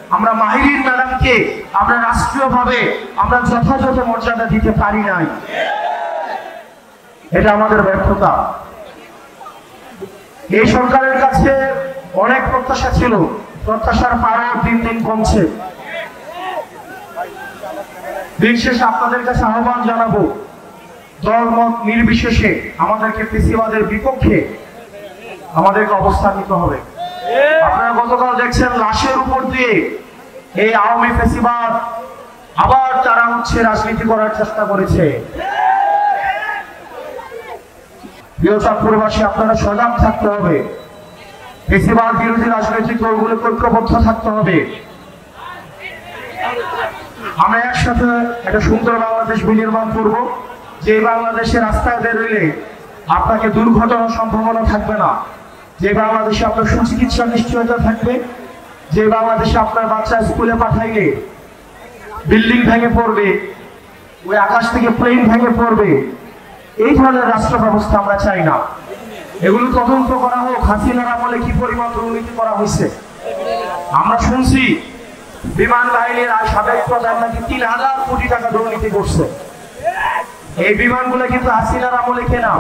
আমরা মাহিরিন ম্যাডামকে আমরা রাষ্ট্রীয়ভাবে আমরা যথাযথ মর্যাদা দিতে পারি নাই, এটা আমাদের ব্যর্থতা। এই সরকারের কাছে অনেক প্রত্যাশা ছিল, প্রত্যাশার পারও দিন দিন কমছে। দিন শেষে আপনাদের কাছে আহ্বান জানাবো, দল মত নির্বিশেষে আমাদেরকে ফ্যাসিবাদের বিপক্ষে আমাদেরকে অবস্থান নিতে হবে। আপনারা গতকাল দেখছেন লাশের উপর দিয়ে এই আওয়ামী ফ্যাসিবাদ আবার তারা রাজনীতি করার চেষ্টা করেছে। প্রিয় চাঁদপুরবাসী, আপনারা সজাগ থাকতে হবে, ফ্যাসিবাদ বিরোধী রাজনৈতিক দলগুলোকে ঐক্যবদ্ধ থাকতে হবে। আমরা একসাথে একটা সুন্দর বাংলাদেশ বিনির্মাণ করব, যে বাংলাদেশে রাস্তায় বেরোলে আপনাকে দুর্ঘটনার সম্ভাবনা থাকবে না, যে বাংলাদেশে আপনার সুচিকিৎসার নিশ্চয়তা থাকবে, যে বাংলাদেশে আপনার বাচ্চা স্কুলে পাঠাইলে বিল্ডিং ভেঙে পড়বে, ওই আকাশ থেকে প্লেন ভেঙে পড়বে, এই ধরনের রাষ্ট্র ব্যবস্থা আমরা চাই না। এগুলো তদন্ত করা হোক, হাসিনার আমলে কি পরিমাণ দুর্নীতি করা হয়েছে। আমরা শুনছি বিমান বাহিনীর সাবেক প্রধান নাকি ৩,০০০ কোটি টাকা দুর্নীতি করছে। এই বিমানগুলো কিন্তু হাসিনার আমলে কেনা।